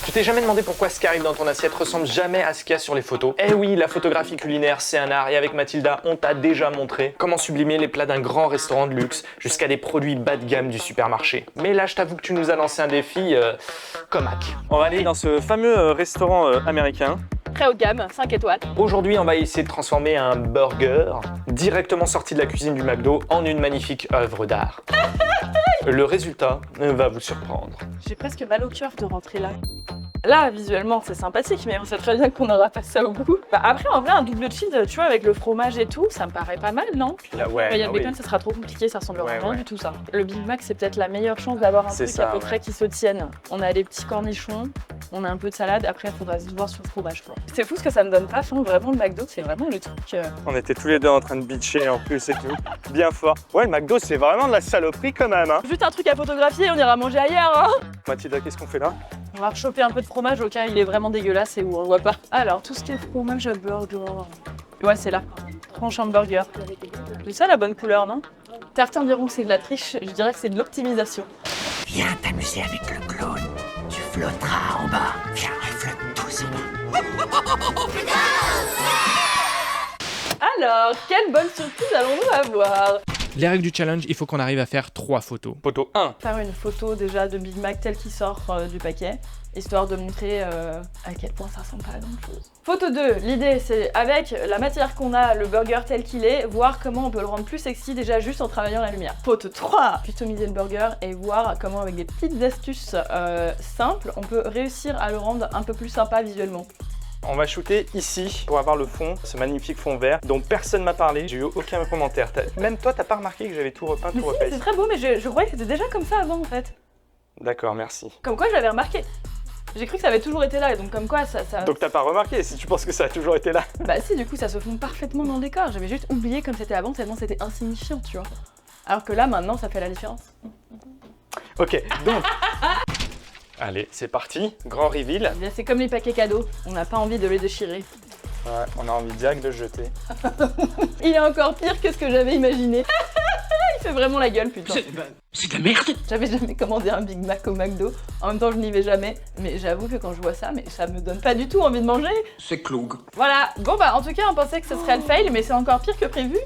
Tu t'es jamais demandé pourquoi ce qui arrive dans ton assiette ressemble jamais à ce qu'il y a sur les photos? Eh oui, la photographie culinaire, c'est un art, et avec Mathilda, on t'a déjà montré comment sublimer les plats d'un grand restaurant de luxe jusqu'à des produits bas de gamme du supermarché. Mais là, je t'avoue que tu nous as lancé un défi comaque. On va aller dans ce fameux restaurant américain. Très haut de gamme, 5 étoiles. Aujourd'hui, on va essayer de transformer un burger directement sorti de la cuisine du McDo en une magnifique œuvre d'art. Le résultat va vous surprendre. J'ai presque mal au cœur de rentrer là. Là, visuellement, c'est sympathique, mais on sait très bien qu'on n'aura pas ça au bout. Bah, après, en vrai, un double cheese, tu vois, avec le fromage et tout, ça me paraît pas mal, non? Là, ouais, Il y a le bacon, ça sera trop compliqué, ça ressemblera à rien du tout, ça. Le Big Mac, c'est peut-être la meilleure chance d'avoir un truc à peu près qui se tienne. On a les petits cornichons, on a un peu de salade, après, il faudra se voir sur le fromage, quoi. C'est fou ce que ça me donne pas faim, vraiment, le McDo, c'est vraiment le truc. On était tous les deux en train de bitcher en plus et tout. Bien fort. Ouais, le McDo, c'est vraiment de la saloperie quand même, hein. Juste un truc à photographier, on ira manger ailleurs, hein. Mathilda, qu'est-ce qu'on fait là? On va choper un peu de fromage au cas il est vraiment dégueulasse et où on le voit pas. Alors, tout ce qui est fromage à burger. Ouais, c'est là. Tranche hamburger. C'est ça la bonne couleur, non? Certains diront que c'est de la triche, je dirais que c'est de l'optimisation. Viens t'amuser avec le clown. Tu flotteras en bas. Viens, on flotte tous en bas. Alors, quelle bonne surprise allons-nous avoir? Les règles du challenge, il faut qu'on arrive à faire 3 photos. Photo 1. Faire une photo déjà de Big Mac tel qu'il sort du paquet, histoire de montrer à quel point ça ressemble pas à grand chose. Photo 2, l'idée c'est avec la matière qu'on a, le burger tel qu'il est, voir comment on peut le rendre plus sexy déjà juste en travaillant la lumière. Photo 3, customiser le burger et voir comment avec des petites astuces simples, on peut réussir à le rendre un peu plus sympa visuellement. On va shooter ici pour avoir le fond, ce magnifique fond vert dont personne m'a parlé. J'ai eu aucun commentaire. Même toi, t'as pas remarqué que j'avais tout repeint, tout refait. C'est très beau, mais je croyais que c'était déjà comme ça avant en fait. D'accord, merci. Comme quoi je l'avais remarqué. J'ai cru que ça avait toujours été là, et donc comme quoi ça... Donc t'as pas remarqué si tu penses que ça a toujours été là? Bah si, du coup ça se fond parfaitement dans le décor. J'avais juste oublié comme c'était avant, tellement c'était insignifiant, tu vois. Alors que là, maintenant, ça fait la différence. Ok, donc... Allez, c'est parti, grand reveal. Eh bien, c'est comme les paquets cadeaux, on n'a pas envie de les déchirer. Ouais, on a envie direct de le jeter. Il est encore pire que ce que j'avais imaginé. Il fait vraiment la gueule, putain. C'est de la merde. J'avais jamais commandé un Big Mac au McDo. En même temps, je n'y vais jamais. Mais j'avoue que quand je vois ça, mais ça me donne pas du tout envie de manger. C'est cloug. Voilà. Bon bah, en tout cas, on pensait que ce serait le fail, mais c'est encore pire que prévu.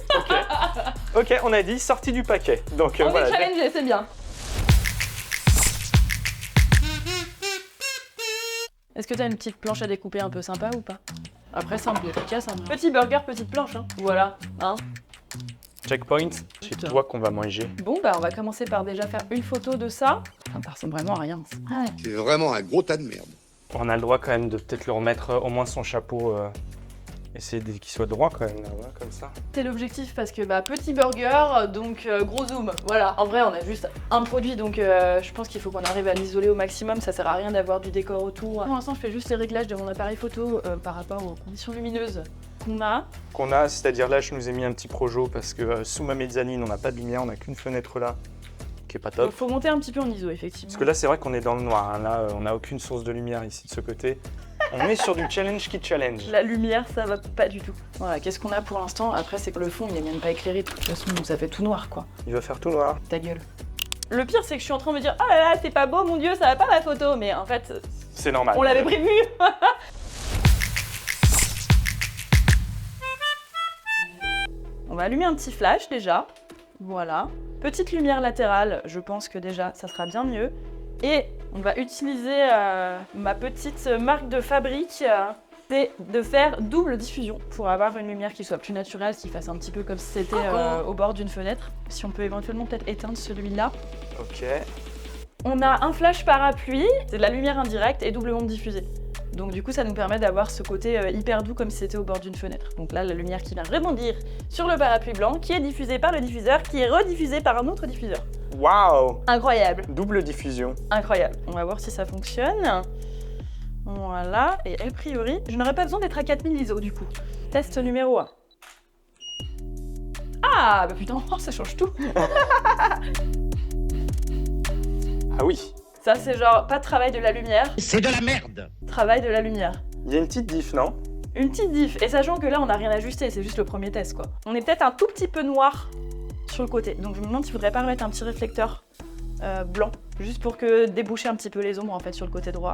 Ok, on a dit sortie du paquet. Donc On voilà. est challengé, c'est bien. Est-ce que t'as une petite planche à découper un peu sympa ou pas? Après, simple, efficace. Hein. Petit burger, petite planche, hein. Voilà, hein. Checkpoint, c'est toi qu'on va manger. Bon, bah, on va commencer par déjà faire une photo de ça. Enfin, ça ressemble vraiment à rien. Ouais. C'est vraiment un gros tas de merde. On a le droit quand même de peut-être lui remettre au moins son chapeau. Essayer qu'il soit droit quand même, là, voilà, comme ça. C'est l'objectif parce que, bah, petit burger, donc gros zoom. Voilà. En vrai, on a juste un produit, donc je pense qu'il faut qu'on arrive à l'isoler au maximum. Ça sert à rien d'avoir du décor autour. Pour l'instant, je fais juste les réglages de mon appareil photo par rapport aux conditions lumineuses qu'on a. C'est-à-dire là, je nous ai mis un petit projo parce que sous ma mezzanine, on n'a pas de lumière, on n'a qu'une fenêtre là, qui est pas top. Donc, faut monter un petit peu en ISO, effectivement. Parce que là, c'est vrai qu'on est dans le noir, hein. Là, on n'a aucune source de lumière ici de ce côté. On est sur du challenge qui challenge. La lumière, ça va pas du tout. Voilà, qu'est-ce qu'on a pour l'instant? Après, c'est que le fond, il est même pas éclairé. De toute façon, ça fait tout noir, quoi. Il va faire tout noir. Ta gueule. Le pire, c'est que je suis en train de me dire, oh là là, c'est pas beau, mon Dieu, ça va pas ma photo. Mais en fait, C'est normal. on l'avait prévu. On va allumer un petit flash déjà. Voilà. Petite lumière latérale, je pense que déjà, ça sera bien mieux. Et on va utiliser ma petite marque de fabrique, c'est de faire double diffusion pour avoir une lumière qui soit plus naturelle, qui fasse un petit peu comme si c'était au bord d'une fenêtre. Si on peut éventuellement peut-être éteindre celui-là. Ok. On a un flash parapluie, c'est de la lumière indirecte et doublement diffusée. Donc du coup, ça nous permet d'avoir ce côté hyper doux comme si c'était au bord d'une fenêtre. Donc là, la lumière qui vient rebondir sur le parapluie blanc, qui est diffusée par le diffuseur, qui est rediffusée par un autre diffuseur. Waouh! Incroyable! Double diffusion. Incroyable. On va voir si ça fonctionne. Voilà. Et a priori, je n'aurais pas besoin d'être à 4000 ISO du coup. Test numéro 1. Ah, bah putain, ça change tout. Ah oui. Ça, c'est genre pas de travail de la lumière, C'est de la merde. travail de la lumière. Il y a une petite diff, non? Une petite diff. Et sachant que là, on n'a rien ajusté, c'est juste le premier test, quoi. On est peut-être un tout petit peu noir sur le côté. Donc je me demande s'il faudrait pas remettre un petit réflecteur blanc, juste pour que déboucher un petit peu les ombres, en fait, sur le côté droit.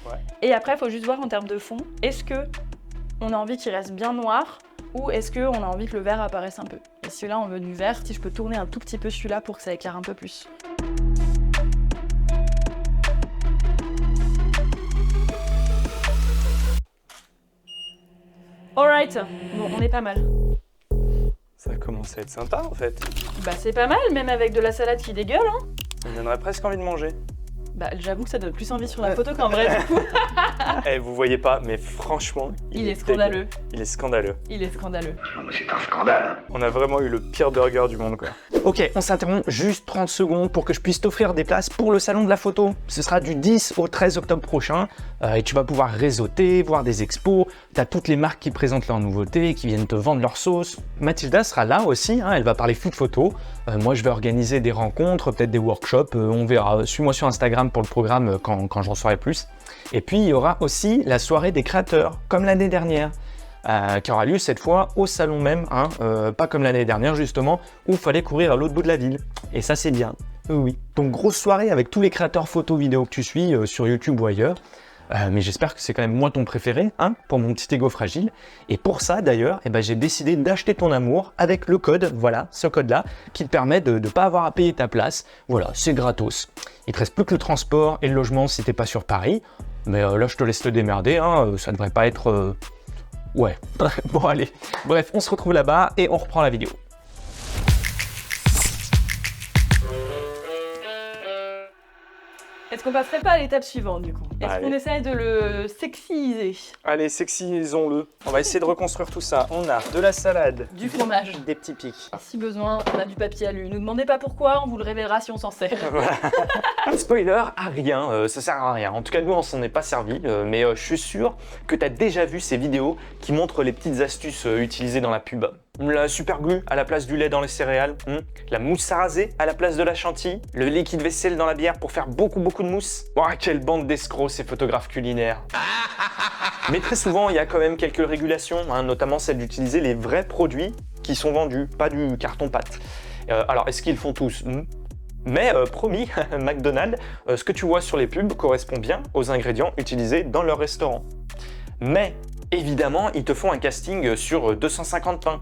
Ouais. Et après, il faut juste voir en termes de fond, est-ce que on a envie qu'il reste bien noir ou est-ce qu'on a envie que le vert apparaisse un peu. Et celui-là, on veut du vert, si je peux tourner un tout petit peu celui-là pour que ça éclaire un peu plus. Alright, bon, on est pas mal. Ça commence à être sympa en fait. Bah c'est pas mal, même avec de la salade qui dégueule, hein. On donnerait presque envie de manger. Bah j'avoue que ça donne plus envie sur la photo qu'en vrai du coup. Eh, vous voyez pas, mais franchement, Il est scandaleux. Il est scandaleux. Il est scandaleux. C'est un scandale. On a vraiment eu le pire burger du monde, quoi. Ok, on s'interrompt juste 30 secondes pour que je puisse t'offrir des places pour le salon de la photo. Ce sera du 10 au 13 octobre prochain et tu vas pouvoir réseauter, voir des expos. T'as toutes les marques qui présentent leurs nouveautés, qui viennent te vendre leur sauce. Mathilda sera là aussi, hein, elle va parler food photo. Moi, je vais organiser des rencontres, peut-être des workshops, on verra. Suis-moi sur Instagram pour le programme quand j'en saurai plus. Et puis, il y aura aussi la soirée des créateurs, comme l'année dernière. Qui aura lieu cette fois au salon même, hein, pas comme l'année dernière justement, où il fallait courir à l'autre bout de la ville. Et ça c'est bien, oui. Donc grosse soirée avec tous les créateurs photo vidéo que tu suis sur YouTube ou ailleurs. Mais j'espère que c'est quand même moi ton préféré, hein, pour mon petit ego fragile. Et pour ça d'ailleurs, j'ai décidé d'acheter ton amour avec le code, voilà, ce code-là, qui te permet de ne pas avoir à payer ta place. Voilà, c'est gratos. Il te reste plus que le transport et le logement si t'es pas sur Paris. Mais là je te laisse te démerder, hein, ça devrait pas être... Ouais, bon allez, bref, on se retrouve là-bas et on reprend la vidéo. Est-ce qu'on passerait pas à l'étape suivante du coup? Est-ce Allez. qu'on essaie de le sexiser? Allez, sexisons-le. On va essayer de reconstruire tout ça. On a de la salade, Du fromage. des petits pics. Si besoin, on a du papier alu. Ne nous demandez pas pourquoi, on vous le révélera si on s'en sert. Spoiler, à rien, ça sert à rien. En tout cas, nous, on s'en est pas servi, mais je suis sûr que tu as déjà vu ces vidéos qui montrent les petites astuces utilisées dans la pub. La super glue à la place du lait dans les céréales, la mousse à raser à la place de la chantilly, le liquide vaisselle dans la bière pour faire beaucoup de mousse. Ouah, quelle bande d'escrocs ces photographes culinaires. Mais très souvent, il y a quand même quelques régulations, hein, notamment celle d'utiliser les vrais produits qui sont vendus, pas du carton-pâte. Alors, est-ce qu'ils font tous? Mais promis, McDonald's, ce que tu vois sur les pubs correspond bien aux ingrédients utilisés dans leur restaurant. Mais évidemment, ils te font un casting sur 250 pains.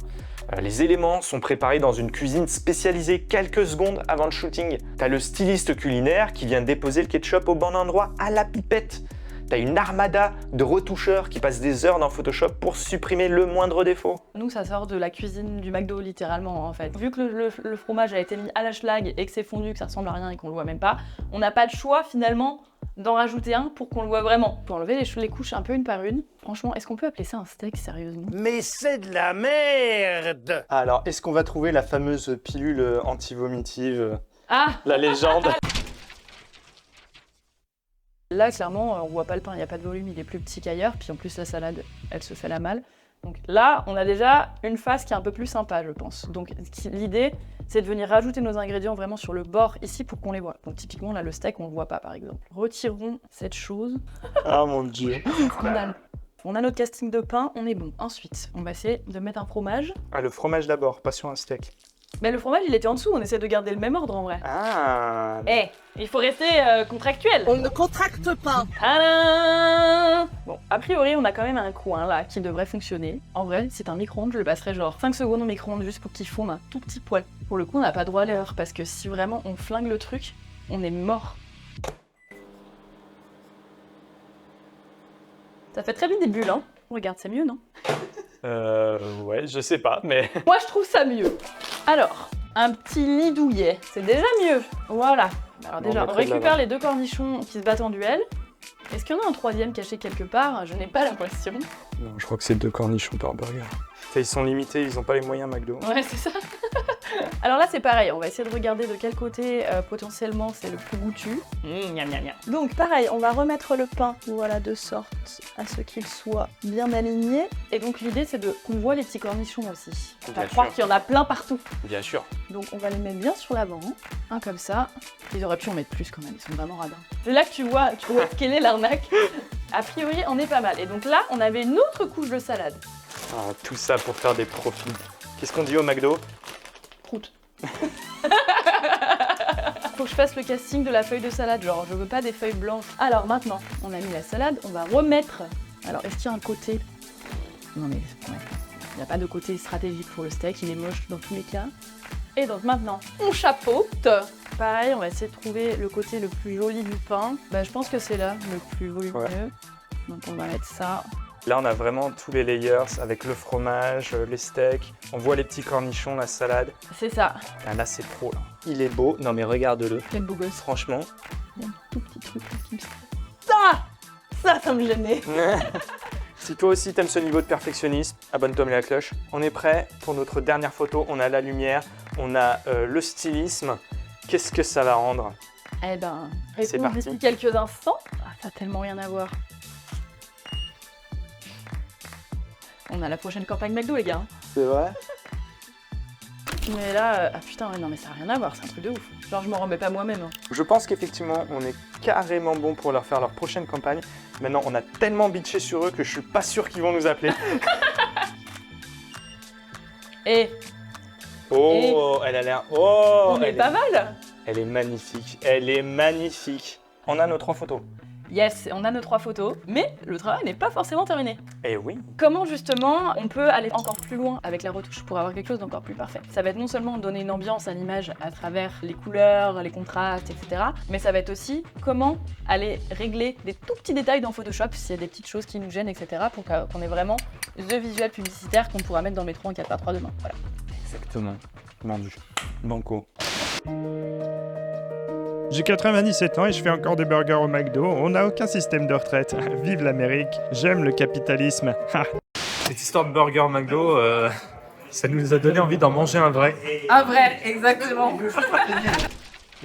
Les éléments sont préparés dans une cuisine spécialisée quelques secondes avant le shooting. T'as le styliste culinaire qui vient déposer le ketchup au bon endroit à la pipette. T'as une armada de retoucheurs qui passent des heures dans Photoshop pour supprimer le moindre défaut. Nous, ça sort de la cuisine du McDo, littéralement, en fait. Vu que le fromage a été mis à la schlag et que c'est fondu, que ça ressemble à rien et qu'on le voit même pas, on n'a pas de choix, finalement, d'en rajouter un pour qu'on le voit vraiment. Pour enlever les couches un peu une par une. Franchement, est-ce qu'on peut appeler ça un steak, sérieusement? Mais c'est de la merde! Alors, est-ce qu'on va trouver la fameuse pilule anti-vomitive, Ah! la légende? Là, clairement, on voit pas le pain, il n'y a pas de volume, il est plus petit qu'ailleurs. Puis en plus, la salade, elle se fait la malle. Donc là, on a déjà une face qui est un peu plus sympa, je pense. Donc l'idée, c'est de venir rajouter nos ingrédients vraiment sur le bord ici pour qu'on les voit. Donc typiquement, là, le steak, on le voit pas, par exemple. Retirons cette chose. Ah mon dieu. Scandale. On a notre casting de pain, on est bon. Ensuite, on va essayer de mettre un fromage. Ah, le fromage d'abord, pas sur un steak. Mais le fromage, il était en dessous, on essaie de garder le même ordre en vrai. Ah. Eh, il faut rester contractuel. On ne contracte pas! Tadam! Bon, a priori, on a quand même un coin là qui devrait fonctionner. En vrai, c'est un micro-ondes, je le passerai genre 5 secondes au micro-ondes juste pour qu'il fonde un tout petit poil. Pour le coup, on n'a pas droit à l'erreur parce que si vraiment on flingue le truc, on est mort. Ça fait très vite des bulles, hein. Regarde, c'est mieux, non? Ouais, je sais pas, mais... Moi, je trouve ça mieux. Alors, un petit nid douillet, c'est déjà mieux. Voilà. Alors déjà, on récupère les 2 cornichons qui se battent en duel. Est-ce qu'il y en a un troisième caché quelque part? Je n'ai pas l'impression. Non, je crois que c'est 2 cornichons par burger. Ils sont limités, ils ont pas les moyens, McDo. Ouais, c'est ça. Alors là, c'est pareil, on va essayer de regarder de quel côté potentiellement c'est le plus goûtu. Miam, miam, miam. Donc pareil, on va remettre le pain, voilà, de sorte à ce qu'il soit bien aligné. Et donc l'idée, c'est qu'on voit les petits cornichons aussi. Faut pas Bien croire sûr. qu'il y en a plein partout. Bien sûr. Donc on va les mettre bien sur l'avant, un comme ça. Ils auraient pu en mettre plus quand même, ils sont vraiment radins. C'est là que tu vois quelle est l'arnaque. A priori, on est pas mal. Et donc là, on avait une autre couche de salade. Ah, tout ça pour faire des profits. Qu'est-ce qu'on dit au McDo? Prout. faut que je fasse le casting de la feuille de salade, genre je veux pas des feuilles blanches. Alors maintenant, on a mis la salade, on va remettre... Alors est-ce qu'il y a un côté... Non mais ouais. Il n'y a pas de côté stratégique pour le steak, il est moche dans tous les cas. Et donc maintenant, on chapeaute. Pareil, on va essayer de trouver le côté le plus joli du pain. Bah je pense que c'est là le plus volumineux. Ouais. Donc on va mettre ça. Là, on a vraiment tous les layers avec le fromage, les steaks. On voit les petits cornichons, la salade. C'est ça. Ah, là, c'est trop, là. Il est beau. Non, mais regarde-le. Quel beau gosse. Franchement. Il y a un tout petit truc là qui me... Ça me gênait. Si toi aussi t'aimes ce niveau de perfectionnisme, abonne-toi, mets la cloche. On est prêt pour notre dernière photo. On a la lumière, on a le stylisme. Qu'est-ce que ça va rendre? Eh ben, C'est réponse parti. d'ici quelques instants. Ah, ça a tellement rien à voir. On a la prochaine campagne McDo, les gars. C'est vrai? Mais là, ah putain, ouais, non mais ça a rien à voir, c'est un truc de ouf. Genre je m'en remets pas moi-même. Hein. Je pense qu'effectivement, on est carrément bon pour leur faire leur prochaine campagne. Maintenant, on a tellement bitché sur eux que je suis pas sûr qu'ils vont nous appeler. Et Oh, elle a l'air... Oh, on est pas mal. Elle est magnifique. Elle est magnifique. On a nos 3 photos. Yes, on a nos 3 photos, mais le travail n'est pas forcément terminé. Eh oui. Comment justement on peut aller encore plus loin avec la retouche pour avoir quelque chose d'encore plus parfait? Ça va être non seulement donner une ambiance à l'image à travers les couleurs, les contrastes, etc. Mais ça va être aussi comment aller régler des tout petits détails dans Photoshop s'il y a des petites choses qui nous gênent, etc. pour qu'on ait vraiment the visuel publicitaire qu'on pourra mettre dans le métro en 4x3 demain. Voilà. Exactement. Vendu. Banco. J'ai 97 ans et je fais encore des burgers au McDo. On n'a aucun système de retraite. Vive l'Amérique. J'aime le capitalisme. Cette histoire de burger McDo, ça nous a donné envie d'en manger un vrai. Un vrai, exactement.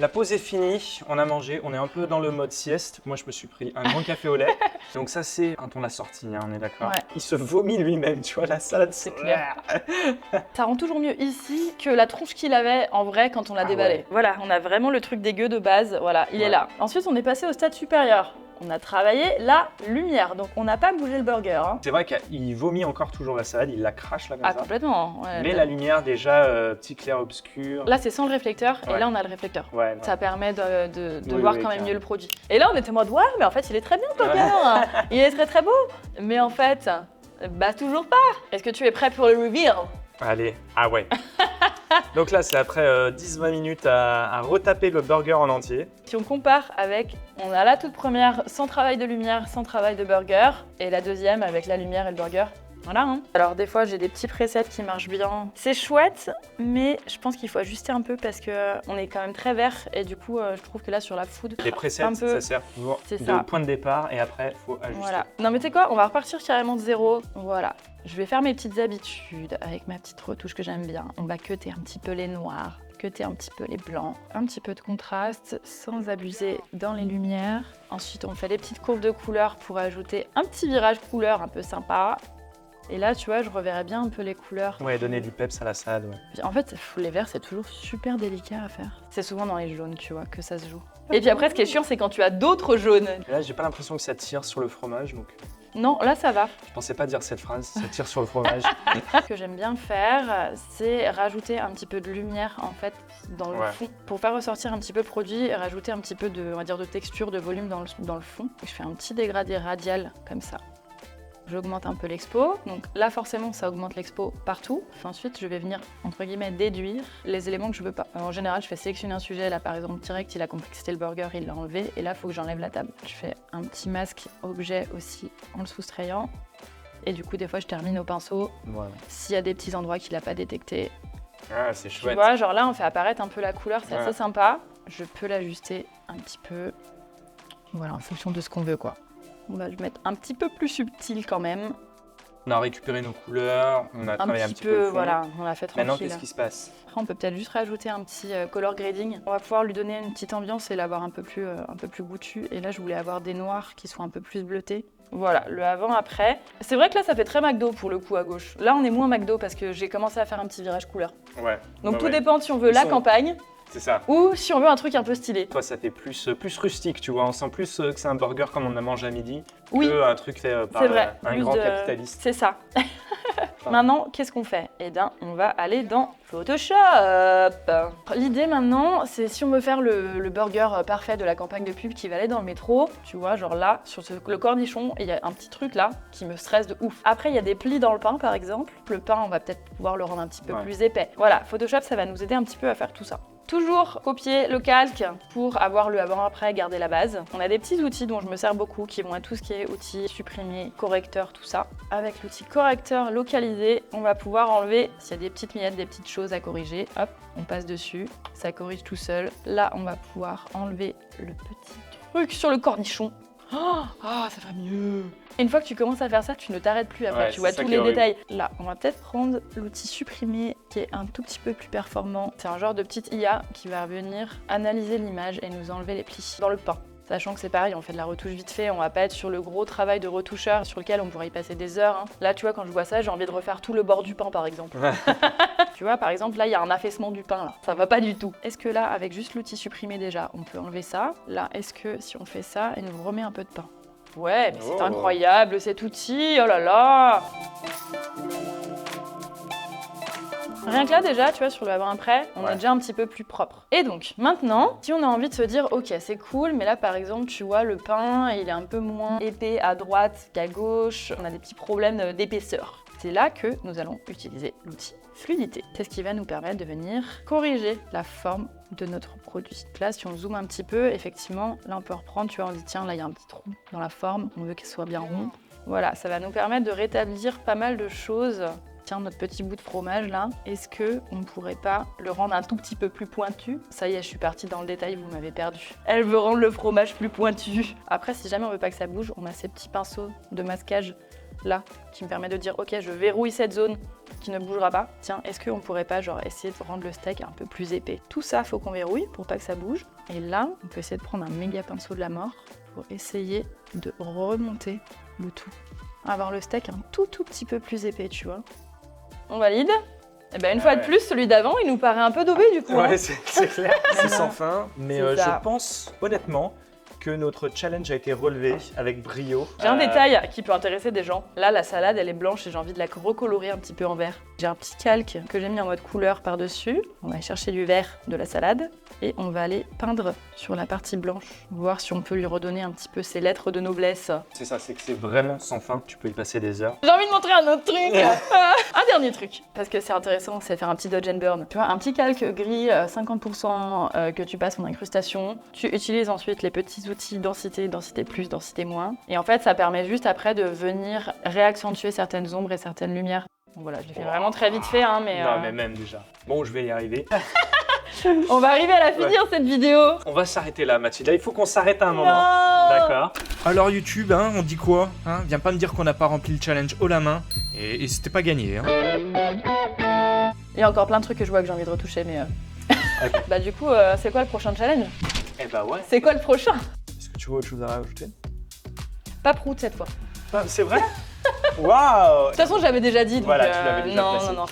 La pause est finie, on a mangé, on est un peu dans le mode sieste. Moi, je me suis pris un grand café au lait. Donc ça, c'est quand on l'a sorti, hein, on est d'accord. Ouais. Il se vomit lui-même, tu vois, la salade. C'est clair. Ça rend toujours mieux ici que la tronche qu'il avait en vrai quand on l'a déballé. ouais. Voilà, on a vraiment le truc dégueu de base, voilà, il est là. Ensuite, on est passé au stade supérieur. On a travaillé la lumière, donc on n'a pas bougé le burger. Hein. C'est vrai qu'il vomit encore toujours la salade, il la crache là comme Ah, ça. complètement. Ouais, Mais la lumière, déjà, petit clair obscur. Là, c'est sans le réflecteur, Ouais. et là, on a le réflecteur. Ouais, non. Ça permet de Oui, voir oui, quand même clairement. mieux le produit. Et là, on était en mode, ouais, mais en fait, il est très bien, le burger. Il est très très beau. Mais en fait, bah toujours pas. Est-ce que tu es prêt pour le reveal? Allez, ah ouais. Donc là, c'est après 10-20 minutes à retaper le burger en entier. Si on compare avec, on a la toute première sans travail de lumière, sans travail de burger, et la deuxième avec la lumière et le burger. Voilà, hein. Alors des fois j'ai des petits presets qui marchent bien. C'est chouette, mais je pense qu'il faut ajuster un peu parce que on est quand même très vert et du coup je trouve que là sur la food, Les presets, un peu. ça sert toujours C'est de ça. point de départ et après, il faut ajuster. Voilà. Non mais tu sais quoi, on va repartir carrément de zéro. Voilà. Je vais faire mes petites habitudes avec ma petite retouche que j'aime bien. On va cutter un petit peu les noirs, cutter un petit peu les blancs, un petit peu de contraste sans abuser dans les lumières. Ensuite, on fait des petites courbes de couleurs pour ajouter un petit virage couleur un peu sympa. Et là, tu vois, je reverrai bien un peu les couleurs. Ouais, donner du peps à la salade, ouais. Puis, en fait, les verts, c'est toujours super délicat à faire. C'est souvent dans les jaunes, tu vois, que ça se joue. Et puis après, ce qui est chiant, c'est quand tu as d'autres jaunes. Et là, j'ai pas l'impression que ça tire sur le fromage, donc Non, là, ça va. je pensais pas dire cette phrase, ça tire sur le fromage. Ce que j'aime bien faire, c'est rajouter un petit peu de lumière, en fait, dans le Ouais. fond. Pour faire ressortir un petit peu le produit et rajouter un petit peu de, on va dire, de texture, de volume dans le fond. Et je fais un petit dégradé radial, comme ça. J'augmente un peu l'expo, donc là forcément ça augmente l'expo partout. Ensuite je vais venir entre guillemets déduire les éléments que je veux pas. En général je fais sélectionner un sujet, là par exemple direct il a complexité le burger, il l'a enlevé et là il faut que j'enlève la table. Je fais un petit masque objet aussi en le soustrayant et du coup des fois je termine au pinceau Voilà. s'il y a des petits endroits qu'il a pas détectés. Ah, c'est Tu chouette. vois, genre là on fait apparaître un peu la couleur, c'est Ouais. assez sympa. Je peux l'ajuster un petit peu, voilà en fonction de ce qu'on veut quoi. On va le mettre un petit peu plus subtil quand même. On a récupéré nos couleurs, on a Un travaillé petit un petit peu le peu, fond. voilà, on l'a fait tranquille. Maintenant, qu'est-ce qui se passe? Après, on peut peut-être juste rajouter un petit color grading. On va pouvoir lui donner une petite ambiance et l'avoir un peu plus goûtu. Et là, je voulais avoir des noirs qui soient un peu plus bleutés. Voilà, le avant-après. C'est vrai que là, ça fait très McDo pour le coup à gauche. Là, on est moins McDo parce que j'ai commencé à faire un petit virage couleur. Ouais. Donc bah tout ouais. dépend si on veut Ils la sont- campagne C'est ça. ou si on veut un truc un peu stylé. Toi, ça fait plus rustique, tu vois. On sent plus que c'est un burger comme on a mangé à midi Oui, que un truc fait par c'est vrai. un Plus grand de- capitaliste. C'est ça. Maintenant, qu'est-ce qu'on fait? Eh bien, on va aller dans Photoshop. L'idée maintenant, c'est si on veut faire le burger parfait de la campagne de pub qui va aller dans le métro, tu vois, genre là, sur le cornichon, il y a un petit truc là qui me stresse de ouf. Après, il y a des plis dans le pain, par exemple. Le pain, on va peut-être pouvoir le rendre un petit peu plus épais. Voilà, Photoshop, ça va nous aider un petit peu à faire tout ça. Toujours copier le calque pour avoir le avant-après, garder la base. On a des petits outils dont je me sers beaucoup qui vont être tout ce qui est outils supprimer, correcteur, tout ça. Avec l'outil correcteur localisé, on va pouvoir enlever s'il y a des petites miettes, des petites choses à corriger. Hop, on passe dessus, ça corrige tout seul. Là, on va pouvoir enlever le petit truc sur le cornichon. Ça va mieux. Une fois que tu commences à faire ça, tu ne t'arrêtes plus après, tu vois tous les détails. Là, on va peut-être prendre l'outil supprimer qui est un tout petit peu plus performant. C'est un genre de petite IA qui va venir analyser l'image et nous enlever les plis dans le pain. Sachant que c'est pareil, on fait de la retouche vite fait, on va pas être sur le gros travail de retoucheur sur lequel on pourrait y passer des heures. Hein. Là, tu vois, quand je vois ça, j'ai envie de refaire tout le bord du pain, par exemple. Tu vois, par exemple, là, il y a un affaissement du pain, là. Ça va pas du tout. Est-ce que là, avec juste l'outil supprimer déjà, on peut enlever ça? Là, est-ce que si on fait ça, il nous remet un peu de pain? Ouais, mais c'est incroyable cet outil, oh là là! Rien que là déjà, tu vois, sur le avant-après, on est déjà un petit peu plus propre. Et donc, maintenant, si on a envie de se dire, ok, c'est cool, mais là, par exemple, tu vois, le pain, il est un peu moins épais à droite qu'à gauche, on a des petits problèmes d'épaisseur. C'est là que nous allons utiliser l'outil fluidité. C'est ce qui va nous permettre de venir corriger la forme de notre produit. Là, si on zoome un petit peu, effectivement, là, on peut reprendre, tu vois, on dit, tiens, là, il y a un petit trou dans la forme, on veut qu'elle soit bien ronde. Voilà, ça va nous permettre de rétablir pas mal de choses. Tiens, notre petit bout de fromage là, est-ce que on pourrait pas le rendre un tout petit peu plus pointu? Ça y est, je suis partie dans le détail, vous m'avez perdu. Elle veut rendre le fromage plus pointu. Après, si jamais on veut pas que ça bouge, on a ces petits pinceaux de masquage là, qui me permet de dire, ok, je verrouille cette zone qui ne bougera pas. Tiens, est-ce qu'on pourrait pas genre essayer de rendre le steak un peu plus épais? Tout ça, faut qu'on verrouille pour pas que ça bouge. Et là, on peut essayer de prendre un méga pinceau de la mort pour essayer de remonter le tout. Avoir le steak un tout petit peu plus épais, tu vois. On valide? Et ben une fois de plus, celui d'avant, il nous paraît un peu daubé du coup. Ouais, hein. c'est clair, c'est sans fin. Mais C'est ça. je pense honnêtement que notre challenge a été relevé avec brio. J'ai un détail qui peut intéresser des gens. Là, la salade, elle est blanche et j'ai envie de la recolorer un petit peu en vert. J'ai un petit calque que j'ai mis en mode couleur par-dessus. On va chercher du vert de la salade et on va aller peindre sur la partie blanche. Voir si on peut lui redonner un petit peu ses lettres de noblesse. C'est ça, c'est que c'est vraiment sans fin. Tu peux y passer des heures. J'ai envie de montrer un autre truc. Un dernier truc. Parce que c'est intéressant, c'est faire un petit dodge and burn. Tu vois, un petit calque gris, 50% que tu passes en incrustation. Tu utilises ensuite les petits outils densité, densité plus, densité moins. Et en fait, ça permet juste après de venir réaccentuer certaines ombres et certaines lumières. Donc voilà, je l'ai fait vraiment très vite fait, hein, mais... Non, mais même déjà. Bon, je vais y arriver. On va arriver à la finir, cette vidéo. On va s'arrêter là, Mathilda. Il faut qu'on s'arrête à un moment. D'accord. Alors YouTube, hein, on dit quoi, hein? Viens pas me dire qu'on n'a pas rempli le challenge haut la main, et c'était pas gagné. Hein. Il y a encore plein de trucs que je vois que j'ai envie de retoucher, mais... Ok. Bah du coup, c'est quoi le prochain challenge? Eh bah ouais. C'est quoi le prochain? Est-ce que tu vois autre chose à rajouter? Pas prout cette fois. De C'est vrai? Waouh! toute façon, je l'avais déjà dit, donc... Voilà, tu l'avais déjà placé. Non.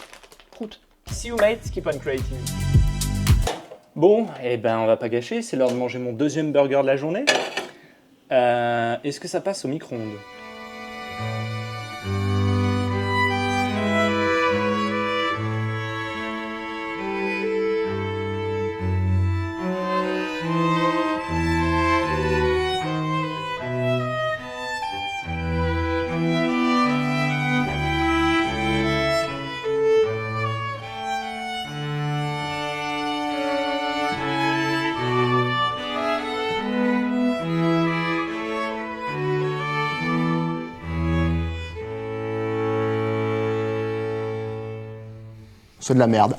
Prout. See you mate, keep on creating. Bon, eh ben on va pas gâcher, c'est l'heure de manger mon deuxième burger de la journée. Est-ce que ça passe au micro-ondes? C'est de la merde.